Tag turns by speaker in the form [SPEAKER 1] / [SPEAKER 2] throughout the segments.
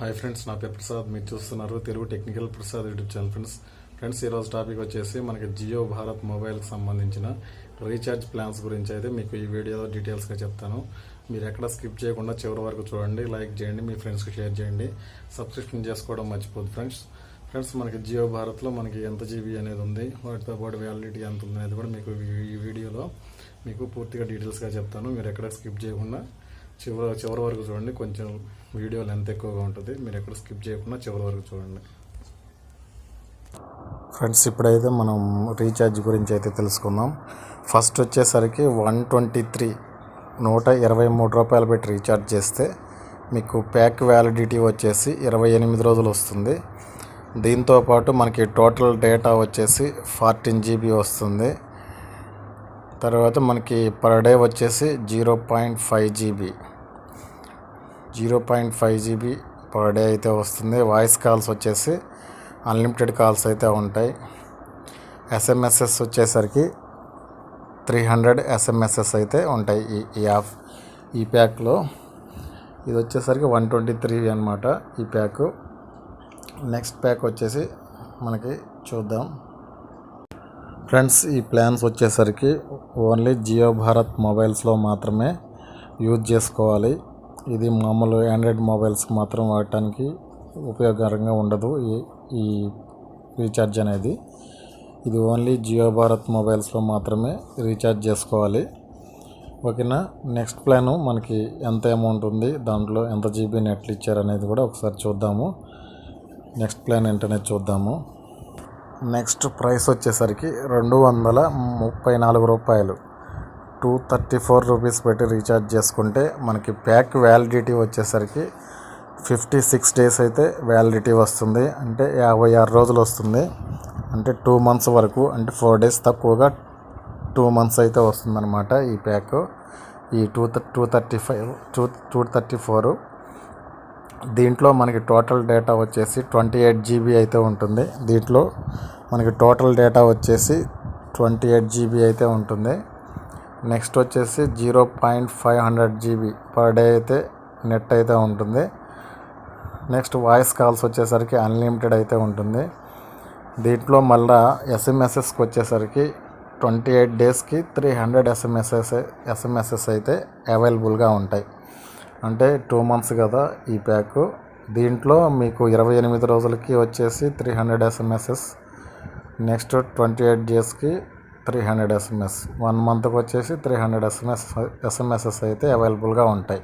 [SPEAKER 1] Hi friends, నా పేరు ప్రసాద్. మీరు చూస్తున్నారు Telugu technical Prasad YouTube channel. Friends ఈరోజు టాపిక్ వచ్చేసి మనకి జియో భారత్ మొబైల్కి సంబంధించిన రీఛార్జ్ ప్లాన్స్ గురించి అయితే మీకు ఈ వీడియోలో డీటెయిల్స్గా చెప్తాను. మీరు ఎక్కడ స్కిప్ చేయకుండా చివరి వరకు చూడండి, లైక్ చేయండి, మీ ఫ్రెండ్స్కి షేర్ చేయండి, సబ్స్క్రిప్షన్ చేసుకోవడం మర్చిపోద్దు ఫ్రెండ్స్ మనకి జియో భారత్లో మనకి ఎంత జీబీ అనేది ఉంది, వాటితో పాటు వ్యాలిడిటీ ఎంత ఉంది అనేది కూడా మీకు ఈ వీడియోలో మీకు పూర్తిగా డీటెయిల్స్గా చెప్తాను. మీరు ఎక్కడ స్కిప్ చేయకుండా చివరి వరకు చూడండి. కొంచెం వీడియో లెంత్ ఎక్కువగా ఉంటుంది, మీరు ఎక్కడ స్కిప్ చేయకుండా చివరి వరకు చూడండి. ఫ్రెండ్స్ ఇప్పుడైతే మనం రీఛార్జ్ గురించి అయితే తెలుసుకుందాం. ఫస్ట్ వచ్చేసరికి 123 రూపాయలు పెట్టి రీఛార్జ్ చేస్తే మీకు ప్యాక్ వ్యాలిడిటీ వచ్చేసి 28 రోజులు వస్తుంది. దీంతోపాటు మనకి టోటల్ డేటా వచ్చేసి 14 GB వస్తుంది. తర్వాత మనకి పర్ డే వచ్చేసి 0.5 GB పర్ డే అయితే వస్తుంది. వాయిస్ కాల్స్ వచ్చేసి అన్లిమిటెడ్ కాల్స్ అయితే ఉంటాయి. ఎస్ఎంఎస్ఎస్ వచ్చేసరికి 300 ఎస్ఎంఎస్ఎస్ అయితే ఉంటాయి ఈ ప్యాక్లో. ఇది వచ్చేసరికి 123 అన్నమాట ఈ ప్యాక్. నెక్స్ట్ ప్యాక్ వచ్చేసి మనకి చూద్దాం. ఫ్రెండ్స్ ఈ ప్లాన్స్ వచ్చేసరికి ఓన్లీ జియో భారత్ మొబైల్స్లో మాత్రమే యూజ్ చేసుకోవాలి. ఇది మామూలు ఆండ్రాయిడ్ మొబైల్స్కి మాత్రం వాడటానికి ఉపయోగకరంగా ఉండదు ఈ రీఛార్జ్ అనేది. ఇది ఓన్లీ జియో భారత్ మొబైల్స్లో మాత్రమే రీఛార్జ్ చేసుకోవాలి. ఓకేనా. నెక్స్ట్ ప్లాను మనకి ఎంత అమౌంట్ ఉంది, దాంట్లో ఎంత జీబీ నెట్లు ఇచ్చారు అనేది కూడా ఒకసారి చూద్దాము. నెక్స్ట్ ప్లాన్ ఏంటనే చూద్దాము. నెక్స్ట్ ప్రైస్ వచ్చేసరికి 234 రూపాయలు, 234 రూపీస్ పెట్టి రీఛార్జ్ చేసుకుంటే మనకి ప్యాక్ వ్యాలిడిటీ వచ్చేసరికి 56 డేస్ అయితే వ్యాలిడిటీ వస్తుంది. అంటే 56 రోజులు వస్తుంది. అంటే 2 months వరకు, అంటే 4 days తక్కువగా 2 months అయితే వస్తుందన్నమాట ఈ ప్యాక్. ఈ 234 దీంట్లో మనకి టోటల్ డేటా వచ్చేసి 28 GB అయితే ఉంటుంది. దీంట్లో మనకి టోటల్ డేటా వచ్చేసి 28 GB అయితే ఉంటుంది. నెక్స్ట్ వచ్చేసి 0.500 GB పర్ డే అయితే నెట్ అయితే ఉంటుంది. నెక్స్ట్ వాయిస్ కాల్స్ వచ్చేసరికి అన్లిమిటెడ్ అయితే ఉంటుంది. దీంట్లో మళ్ళీ ఎస్ఎంఎస్ఎస్కి వచ్చేసరికి 28 డేస్కి 300 ఎస్ఎంఎస్ఎస్ అయితే అవైలబుల్గా ఉంటాయి. అంటే 2 months కదా ఈ ప్యాక్. దీంట్లో మీకు 28 రోజులకి వచ్చేసి 300 ఎస్ఎంఎస్ఎస్, నెక్స్ట్ 28 డేస్కి 300 ఎస్ఎంఎస్, 1 monthకి వచ్చేసి 300 ఎస్ఎంఎస్ఎస్ అయితే అవైలబుల్గా ఉంటాయి.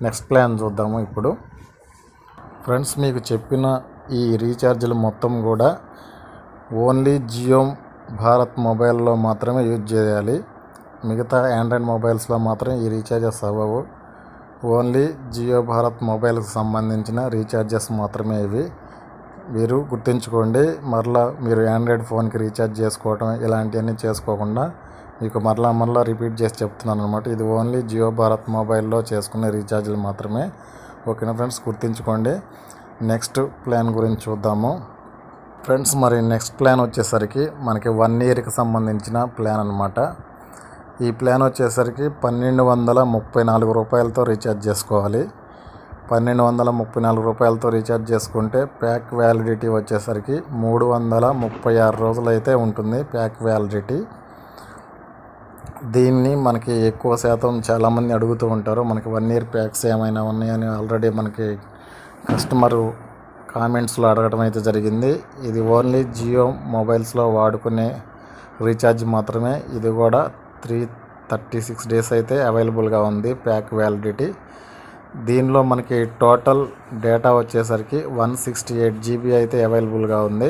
[SPEAKER 1] నెక్స్ట్ ప్లాన్ చూద్దాము ఇప్పుడు. ఫ్రెండ్స్ మీకు చెప్పిన ఈ రీఛార్జ్లు మొత్తం కూడా ఓన్లీ జియో భారత్ మొబైల్లో మాత్రమే యూజ్ చేయాలి. మిగతా ఆండ్రాయిడ్ మొబైల్స్లో మాత్రం ఈ రీఛార్జెస్ అవ్వవు. ఓన్లీ జియో భారత్ మొబైల్కి సంబంధించిన రీఛార్జెస్ మాత్రమే ఇవి. మీరు గుర్తుంచుకోండి. మరలా మీరు ఆండ్రాయిడ్ ఫోన్కి రీఛార్జ్ చేసుకోవటం ఇలాంటివన్నీ చేసుకోకుండా మీకు మరలా రిపీట్ చేసి చెప్తున్నాను అనమాట. ఇది ఓన్లీ జియో భారత్ మొబైల్లో చేసుకునే రీఛార్జ్లు మాత్రమే. ఓకేనా ఫ్రెండ్స్, గుర్తుంచుకోండి. నెక్స్ట్ ప్లాన్ గురించి చూద్దాము. ఫ్రెండ్స్ మరి నెక్స్ట్ ప్లాన్ వచ్చేసరికి మనకి 1 yearకి సంబంధించిన ప్లాన్ అనమాట. ఈ ప్లాన్ వచ్చేసరికి 1234 రూపాయలతో రీఛార్జ్ చేసుకోవాలి. 1234 రూపాయలతో రీఛార్జ్ చేసుకుంటే ప్యాక్ వ్యాలిడిటీ వచ్చేసరికి 336 రోజులు అయితే ఉంటుంది ప్యాక్ వ్యాలిడిటీ. దీన్ని మనకి ఎక్కువ శాతం చాలామంది అడుగుతూ ఉంటారు, మనకి 1 year ప్యాక్స్ ఏమైనా ఉన్నాయని ఆల్రెడీ మనకి కస్టమరు కామెంట్స్లో అడగడం అయితే జరిగింది. ఇది ఓన్లీ జియో మొబైల్స్లో వాడుకునే రీఛార్జ్ మాత్రమే. ఇది కూడా 336 డేస్ అయితే అవైలబుల్గా ఉంది ప్యాక్ వ్యాలిడిటీ. దీనిలో మనకి టోటల్ డేటా వచ్చేసరికి 168 GB అయితే అవైలబుల్గా ఉంది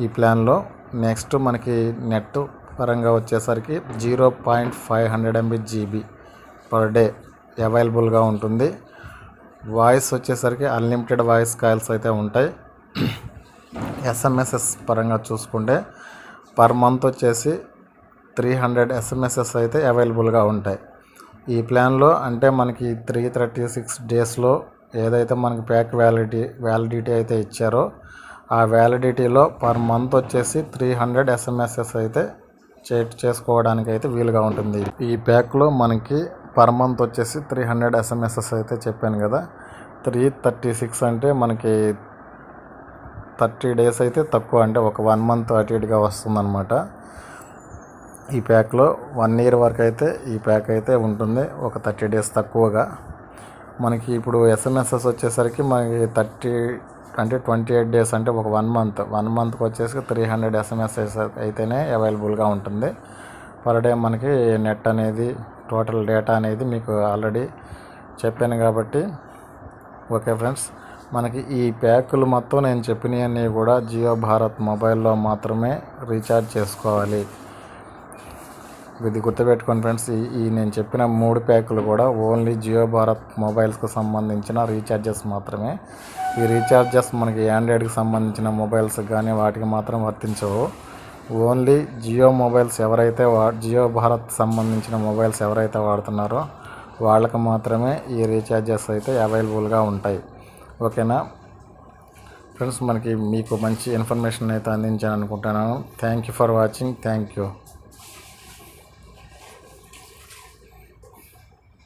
[SPEAKER 1] ఈ ప్లాన్లో. నెక్స్ట్ మనకి నెట్ పరంగా వచ్చేసరికి 0.500 MB పర్ డే అవైలబుల్గా ఉంటుంది. వాయిస్ వచ్చేసరికి అన్లిమిటెడ్ వాయిస్ కాల్స్ అయితే ఉంటాయి. ఎస్ఎంఎస్ఎస్ పరంగా చూసుకుంటే పర్ మంత్ వచ్చేసి 300 ఎస్ఎంఎస్ఎస్ అయితే అవైలబుల్గా ఉంటాయి ఈ ప్లాన్లో. అంటే మనకి 336 డేస్లో ఏదైతే మనకి ప్యాక్ వ్యాలిడిటీ అయితే ఇచ్చారో ఆ వ్యాలిడిటీలో పర్ మంత్ వచ్చేసి 300 ఎస్ఎంఎస్ఎస్ అయితే చేసుకోవడానికి అయితే వీలుగా ఉంటుంది. ఈ ప్యాక్లో మనకి పర్ మంత్ వచ్చేసి 300 ఎస్ఎంఎస్ఎస్ అయితే చెప్పాను కదా, 336 అంటే మనకి 30 డేస్ అయితే తక్కువ, అంటే ఒక 1 మంత్ అటు ఇటుగా వస్తుందన్నమాట. ఈ ప్యాక్లో 1 ఇయర్ వరకు అయితే ఈ ప్యాక్ అయితే ఉంటుంది, ఒక 30 డేస్ తక్కువగా. మనకి ఇప్పుడు ఎస్ఎంఎస్ఎస్ వచ్చేసరికి మనకి 28 డేస్ అంటే ఒక 1 మంత్కి వచ్చేసి 300 ఎస్ఎంఎస్ఎస్ అయితేనే అవైలబుల్గా ఉంటుంది. పర్ డే మనకి నెట్ అనేది టోటల్ డేటా అనేది మీకు ఆల్రెడీ చెప్పాను కాబట్టి. ఓకే ఫ్రెండ్స్, మనకి ఈ ప్యాకులు మొత్తం నేను చెప్పినవన్నీ కూడా జియో భారత్ మొబైల్లో మాత్రమే రీఛార్జ్ చేసుకోవాలి. ఇది గుర్తుపెట్టుకోండి ఫ్రెండ్స్. ఈ నేను చెప్పిన 3 ప్యాకులు కూడా ఓన్లీ జియో భారత్ మొబైల్స్కి సంబంధించిన రీఛార్జెస్ మాత్రమే. ఈ రీఛార్జెస్ మనకి ఆండ్రాయిడ్కి సంబంధించిన మొబైల్స్ కానీ వాటికి మాత్రం వర్తించవు. ఓన్లీ జియో మొబైల్స్ ఎవరైతే జియో భారత్ సంబంధించిన మొబైల్స్ ఎవరైతే వాడుతున్నారో వాళ్ళకి మాత్రమే ఈ రీఛార్జెస్ అయితే అవైలబుల్గా ఉంటాయి. ఓకేనా ఫ్రెండ్స్, మీకు మంచి ఇన్ఫర్మేషన్ అయితే అందించాను అనుకుంటున్నాను. Thank you for watching. Thank you.